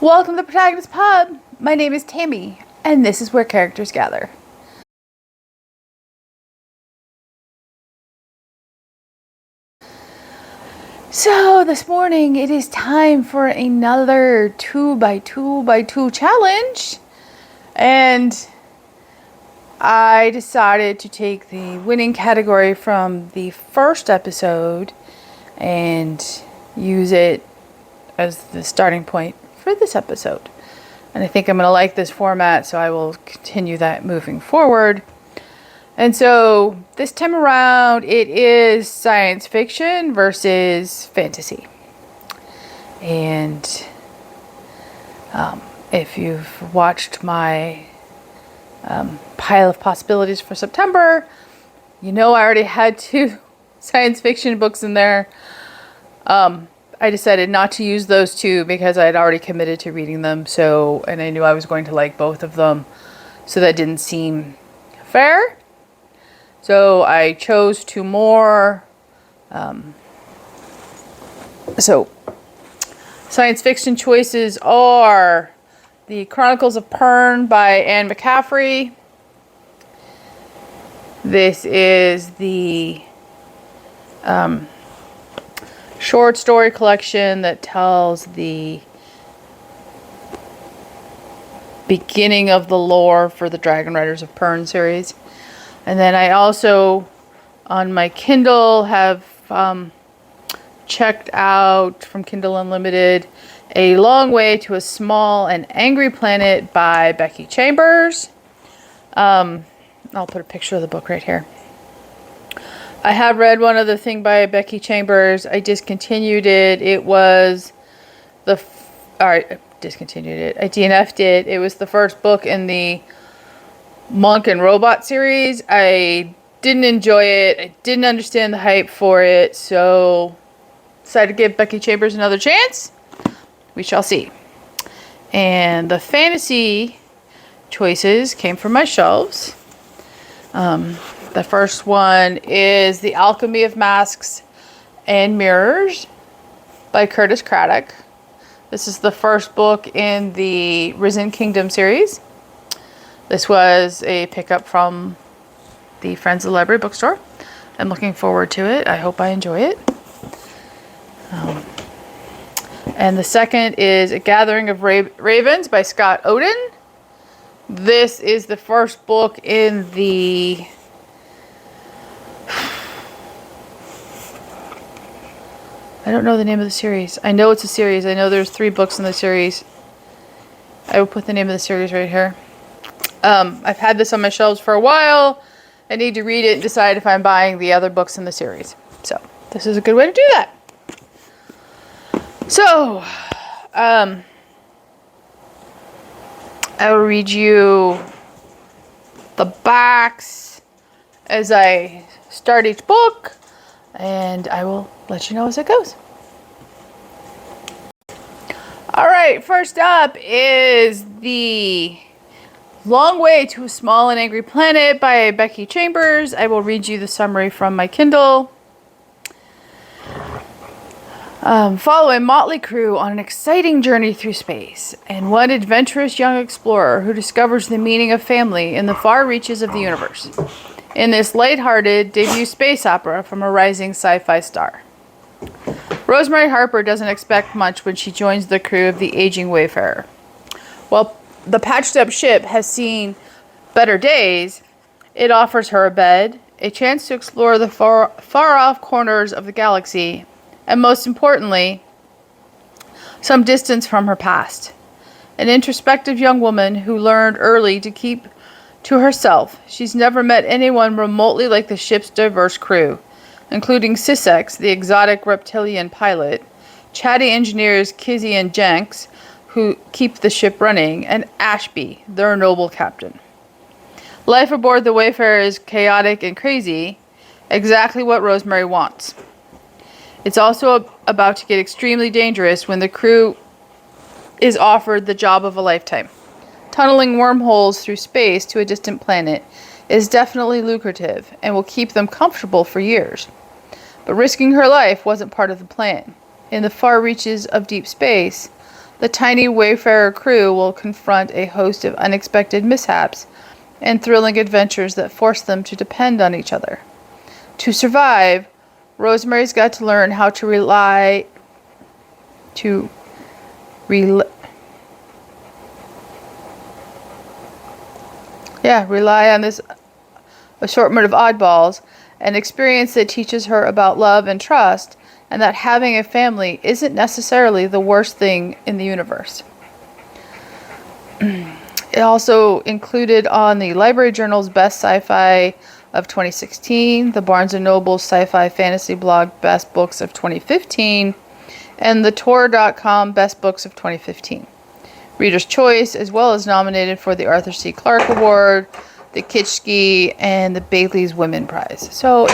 Welcome to the Protagonist Pub. My name is Tammy, and this is where characters gather. So this morning it is time for another 2x2x2 challenge, and I decided to take the winning category from the first episode and use it as the starting point for this episode. And I think I'm going to like this format, so I will continue that moving forward. And so this time around, it is science fiction versus fantasy. And if you've watched my pile of possibilities for September, you know I already had 2 science fiction books in there. I decided not to use those 2 because I had already committed to reading them. And I knew I was going to like both of them. So that didn't seem fair. So I chose 2 more. So science fiction choices are the Chronicles of Pern by McCaffrey. This is the short story collection that tells the beginning of the lore for the Dragon Riders of Pern series. And then I also, on my Kindle, have checked out from Kindle Unlimited A Long Way to a Small and Angry Planet by Becky Chambers. I'll put a picture of the book right here. I have read one other thing by Becky Chambers. I discontinued it. It was I DNF'd it. It was the first book in the Monk and Robot series. I didn't enjoy it. I didn't understand the hype for it. So decided to give Becky Chambers another chance. We shall see. And the fantasy choices came from my shelves. The first one is The Alchemy of Masques and Mirrors by Craddock. This is the first book in the Risen Kingdom series. This was a pickup from the Friends of the Library bookstore. I'm looking forward to it. I hope I enjoy it. And the second is A Gathering of Ravens by Scott Oden. This is the first book in the I don't know the name of the series. I know it's a series. I know there's 3 books in the series. I will put the name of the series right here. I've had this on my shelves for a while. I need to read it and decide if I'm buying the other books in the series. So this is a good way to do that. So I will read you the backs as I start each book, and I will let you know as it goes. All right, first up is The Long Way to a Small and Angry Planet by Becky Chambers. I will read you the summary from my Kindle. Follow a motley crew on an exciting journey through space, and one adventurous young explorer who discovers the meaning of family in the far reaches of the universe, in this lighthearted debut space opera from a rising sci-fi star. Rosemary Harper doesn't expect much when she joins the crew of the aging Wayfarer. While the patched-up ship has seen better days, it offers her a bed, a chance to explore the far-off corners of the galaxy, and most importantly, some distance from her past. An introspective young woman who learned early to keep to herself. She's never met anyone remotely like the ship's diverse crew, including Sissex, the exotic reptilian pilot, chatty engineers Kizzy and Jenks, who keep the ship running, and Ashby, their noble captain. Life aboard the Wayfarer is chaotic and crazy, exactly what Rosemary wants. It's also about to get extremely dangerous when the crew is offered the job of a lifetime. Tunneling wormholes through space to a distant planet is definitely lucrative and will keep them comfortable for years. But risking her life wasn't part of the plan. In the far reaches of deep space, the tiny Wayfarer crew will confront a host of unexpected mishaps and thrilling adventures that force them to depend on each other. To survive, Rosemary's got to learn how to rely on this assortment of oddballs, an experience that teaches her about love and trust, and that having a family isn't necessarily the worst thing in the universe. It also included on the Library Journal's Best Sci-Fi of 2016, the Barnes & Noble's Sci-Fi Fantasy Blog Best Books of 2015, and the Tor.com Best Books of 2015. Reader's Choice, as well as nominated for the Arthur C. Clarke Award, the Kitschke, and the Bailey's Women Prize. So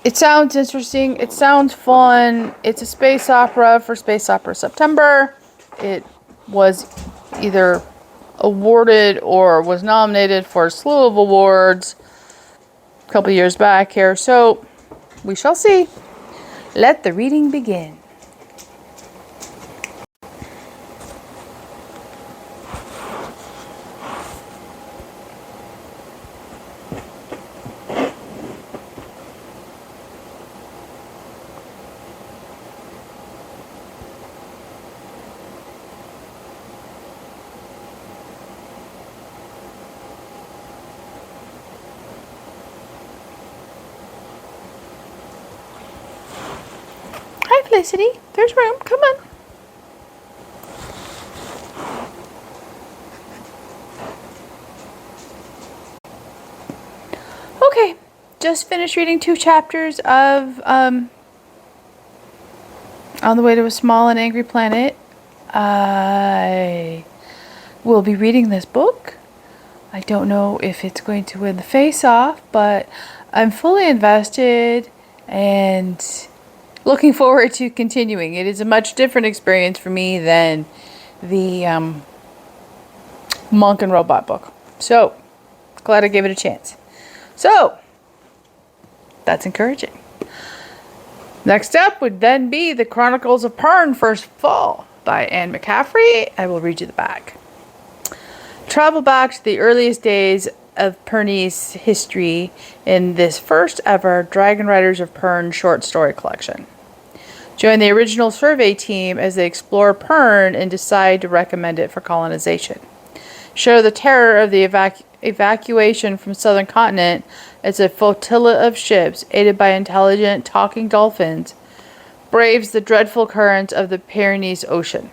it sounds interesting. It sounds fun. It's a space opera for Space Opera September. It was either awarded or was nominated for a slew of awards a couple years back here. So we shall see. Let the reading begin. Felicity, there's room. Come on. Okay, just finished reading 2 chapters of On the Way to a Small and Angry Planet. I will be reading this book. I don't know if it's going to win the face-off, but I'm fully invested and looking forward to continuing. It is a much different experience for me than the Monk and Robot book. So, glad I gave it a chance. So, that's encouraging. Next up would then be the Chronicles of Pern First Fall by Anne McCaffrey. I will read you the back. Travel back to the earliest days of Pern's history in this first ever Dragon Riders of Pern short story collection. Join the original survey team as they explore Pern and decide to recommend it for colonization. Show the terror of the evacuation from southern continent as a flotilla of ships, aided by intelligent talking dolphins, braves the dreadful currents of the Pyrenees Ocean.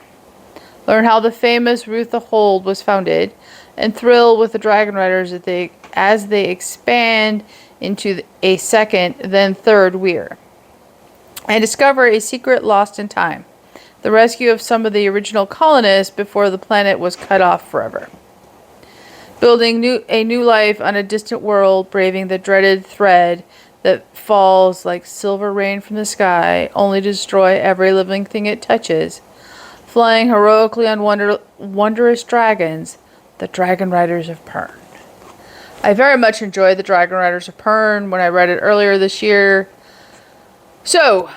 Learn how the famous Ruth the Hold was founded, and thrill with the Dragon Riders as they expand into a second, then third weir. And discover a secret lost in time, the rescue of some of the original colonists before the planet was cut off forever. Building a new life on a distant world, braving the dreaded thread that falls like silver rain from the sky, only to destroy every living thing it touches. Flying heroically on wondrous dragons, the Dragon Riders of Pern. I very much enjoyed the Dragon Riders of Pern when I read it earlier this year. So,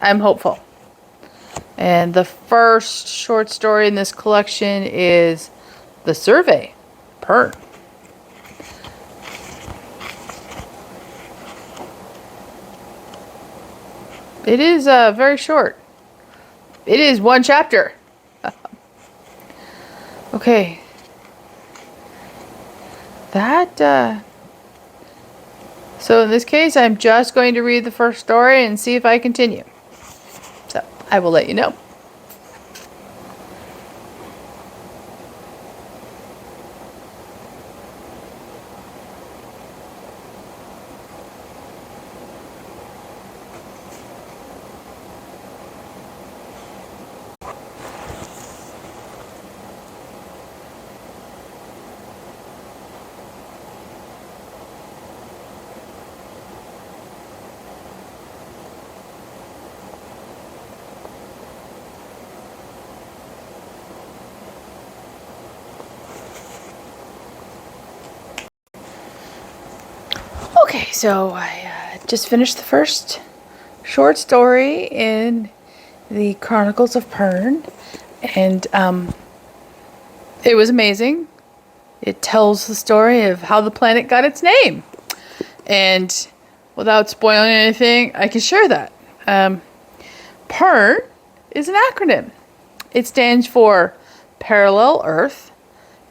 I'm hopeful. And the first short story in this collection is The Survey, Pern. It is very short. It is 1 chapter. Okay. So in this case, I'm just going to read the first story and see if I continue. So I will let you know. So I just finished the first short story in the Chronicles of Pern, and it was amazing. It tells the story of how the planet got its name, and without spoiling anything, I can share that. Pern is an acronym. It stands for Parallel Earth,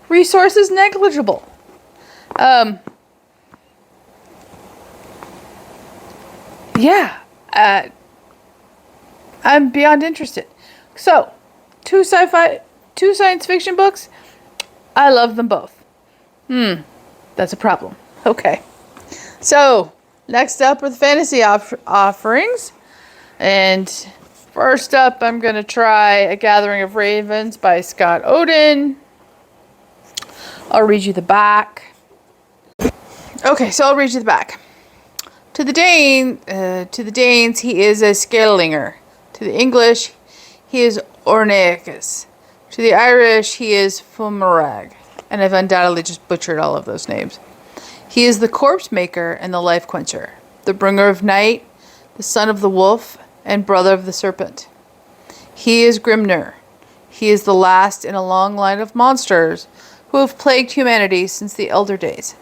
Resources Negligible. I'm beyond interested. So, two science fiction books. I love them both. That's a problem. Okay. So, next up are the fantasy offerings. And first up, I'm going to try A Gathering of Ravens by Scott Oden. I'll read you the back. Okay, so I'll read you the back. To the Danes, he is a Scalinger. To the English, he is Orneicus. To the Irish, he is Fumarag. And I've undoubtedly just butchered all of those names. He is the corpse maker and the life quencher, the bringer of night, the son of the wolf, and brother of the serpent. He is Grimnir. He is the last in a long line of monsters who have plagued humanity since the elder days.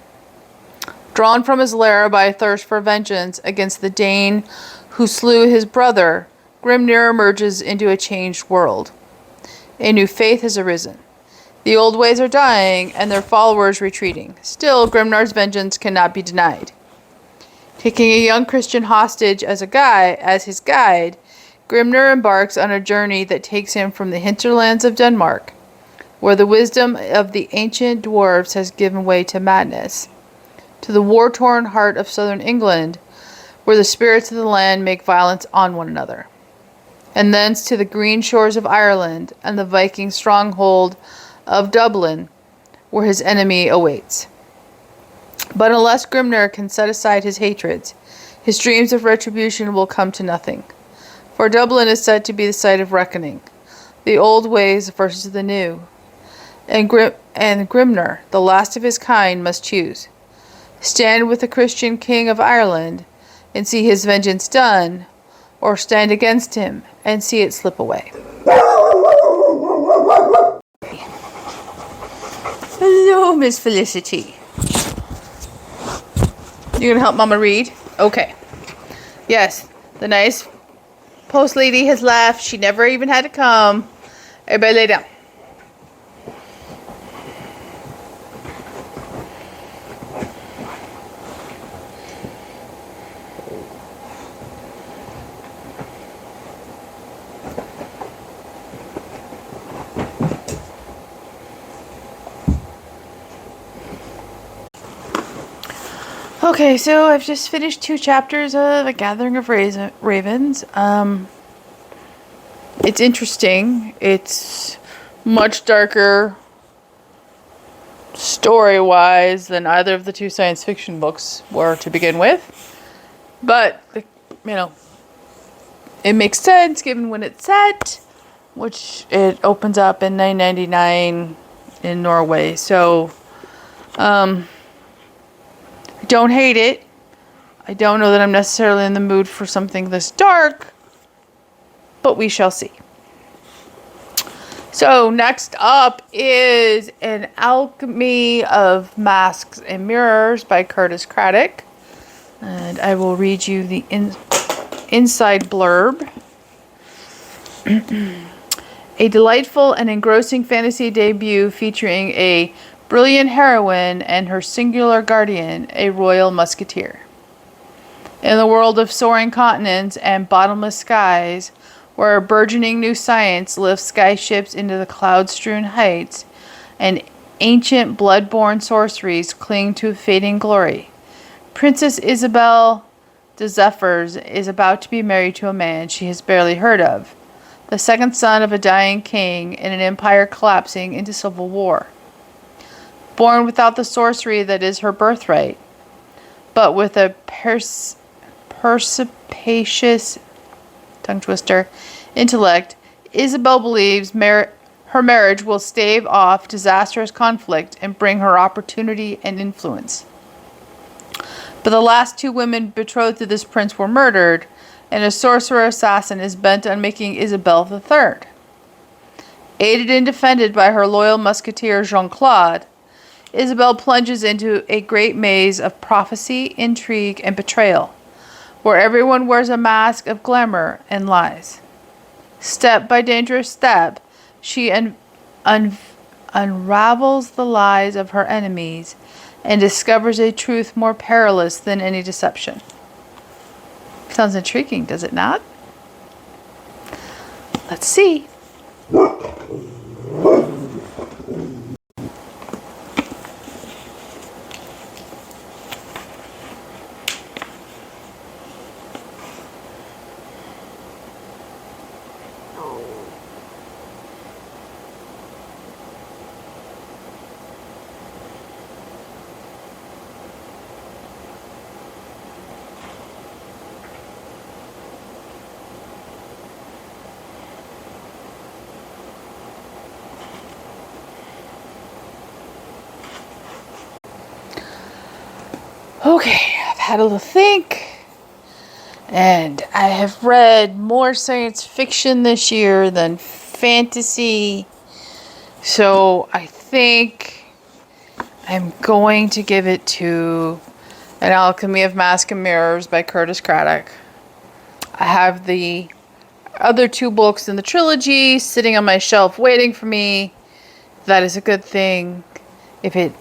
Drawn from his lair by a thirst for vengeance against the Dane who slew his brother, Grimnir emerges into a changed world. A new faith has arisen. The old ways are dying, and their followers retreating. Still, Grimnir's vengeance cannot be denied. Taking a young Christian hostage as his guide, Grimnir embarks on a journey that takes him from the hinterlands of Denmark, where the wisdom of the ancient dwarves has given way to madness, to the war-torn heart of southern England, where the spirits of the land make violence on one another, and thence to the green shores of Ireland and the Viking stronghold of Dublin, where his enemy awaits. But unless Grimnir can set aside his hatreds, his dreams of retribution will come to nothing. For Dublin is said to be the site of reckoning, the old ways versus the new. And Grimnir, the last of his kind, must choose. Stand with the Christian king of Ireland and see his vengeance done, or stand against him and see it slip away. Hello, Miss Felicity. You gonna help Mama read? Okay. Yes, the nice post lady has left. She never even had to come. Everybody lay down. Okay, so I've just finished 2 chapters of A Gathering of Ravens. It's interesting. It's much darker story-wise than either of the 2 science fiction books were to begin with. But, it makes sense given when it's set, which it opens up in 999 in Norway. So, I don't hate it. I don't know that I'm necessarily in the mood for something this dark, but we shall see. So next up is An Alchemy of Masques and Mirrors by Craddock. And I will read you the inside blurb. A delightful and engrossing fantasy debut featuring a brilliant heroine and her singular guardian, a royal musketeer. In the world of soaring continents and bottomless skies, where a burgeoning new science lifts sky-ships into the cloud-strewn heights, and ancient blood-borne sorceries cling to fading glory, Princess Isabel de Zephyrs is about to be married to a man she has barely heard of, the second son of a dying king in an empire collapsing into civil war. Born without the sorcery that is her birthright, but with a perspicacious tongue-twister intellect, Isabel believes her marriage will stave off disastrous conflict and bring her opportunity and influence. But the last 2 women betrothed to this prince were murdered, and a sorcerer assassin is bent on making Isabelle III. Aided and defended by her loyal musketeer Jean-Claude, Isabelle plunges into a great maze of prophecy, intrigue, and betrayal, where everyone wears a mask of glamour and lies. Step by dangerous step, she unravels the lies of her enemies and discovers a truth more perilous than any deception. Sounds intriguing, does it not? Let's see. Okay, I've had a little think, and I have read more science fiction this year than fantasy, so I think I'm going to give it to An Alchemy of Masques and Mirrors by Curtis Craddock. I have the other 2 books in the trilogy sitting on my shelf waiting for me. That is a good thing. If it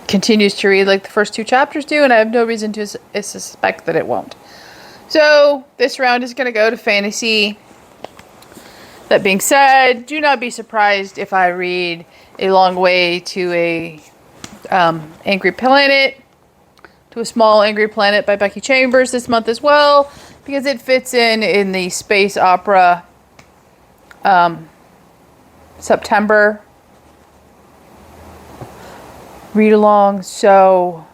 continues to read like the first 2 chapters do, and I have no reason to suspect that it won't. So this round is going to go to fantasy. That being said, do not be surprised if I read A Long Way to a Angry Planet, to a Small Angry Planet by Becky Chambers this month as well, because it fits in the space opera September read along. So,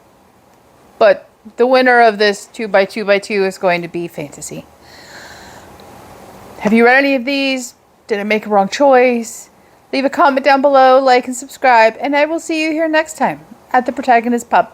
but the winner of this 2x2x2 is going to be fantasy. Have you read any of these? Did I make a wrong choice? Leave a comment down below, like and subscribe, and I will see you here next time at the Protagonist Pub.